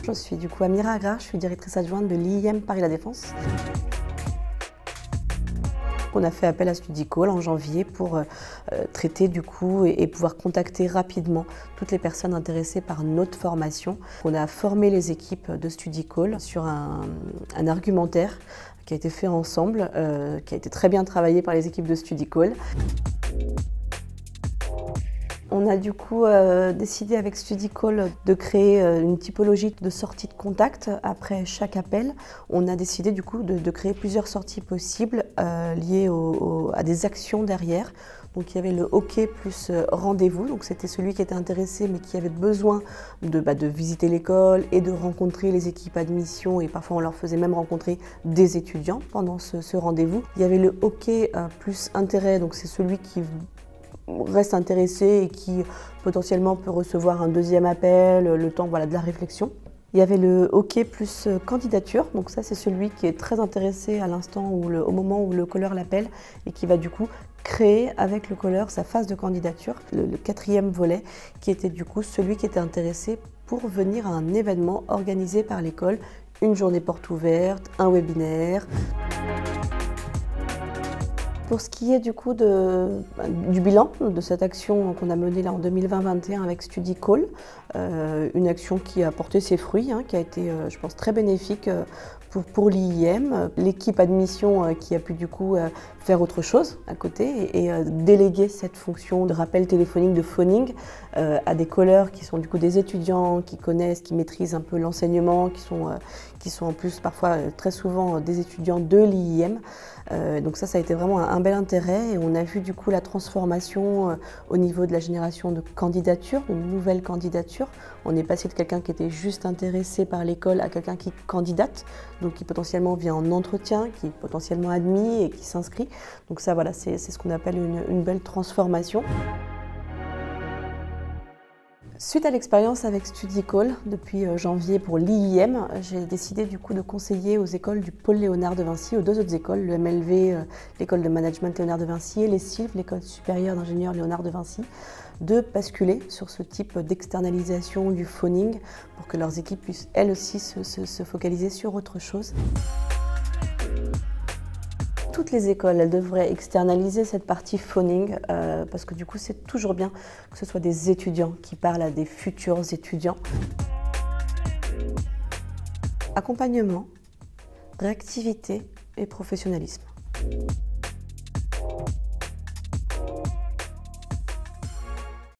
Je suis du coup Amira Agrar, je suis directrice adjointe de l'IIM Paris La Défense. On a fait appel à StudyCall en janvier pour traiter du coup et pouvoir contacter rapidement toutes les personnes intéressées par notre formation. On a formé les équipes de StudyCall sur un argumentaire qui a été fait ensemble, qui a été très bien travaillé par les équipes de StudyCall. On a du coup décidé avec StudyCall de créer une typologie de sorties de contact après chaque appel. On a décidé du coup de créer plusieurs sorties possibles liées à des actions derrière. Donc il y avait le hockey plus rendez-vous, donc c'était celui qui était intéressé mais qui avait besoin de visiter l'école et de rencontrer les équipes admission, et parfois on leur faisait même rencontrer des étudiants pendant ce rendez-vous. Il y avait le hockey plus intérêt, donc c'est celui qui reste intéressé et qui potentiellement peut recevoir un deuxième appel, le temps de la réflexion. Il y avait le hockey plus candidature, donc ça c'est celui qui est très intéressé à l'instant au moment où le calleur l'appelle et qui va du coup créer avec le calleur sa phase de candidature. Le quatrième volet qui était du coup celui qui était intéressé pour venir à un événement organisé par l'école, une journée porte ouverte, un webinaire. Pour ce qui est du coup du bilan de cette action qu'on a menée là en 2020-2021 avec StudyCall, une action qui a porté ses fruits, qui a été, je pense, très bénéfique pour l'IIM, l'équipe admission qui a pu du coup faire autre chose à côté et déléguer cette fonction de rappel téléphonique, de phoning à des calleurs qui sont du coup des étudiants qui connaissent, qui maîtrisent un peu l'enseignement, qui sont en plus parfois très souvent des étudiants de l'IIM. Donc ça a été vraiment un bel intérêt et on a vu du coup la transformation au niveau de la génération de candidatures, de nouvelles candidatures. On est passé de quelqu'un qui était juste intéressé par l'école à quelqu'un qui candidate, donc qui potentiellement vient en entretien, qui est potentiellement admis et qui s'inscrit. Donc ça voilà, c'est ce qu'on appelle une belle transformation. Suite à l'expérience avec StudyCall depuis janvier pour l'IIM, j'ai décidé du coup de conseiller aux écoles du pôle Léonard de Vinci, aux deux autres écoles, le MLV, l'école de management Léonard de Vinci, et les CIF, l'école supérieure d'ingénieurs Léonard de Vinci, de basculer sur ce type d'externalisation du phoning pour que leurs équipes puissent elles aussi se focaliser sur autre chose. Toutes les écoles, elles devraient externaliser cette partie phoning parce que du coup, c'est toujours bien que ce soit des étudiants qui parlent à des futurs étudiants. Accompagnement, réactivité et professionnalisme.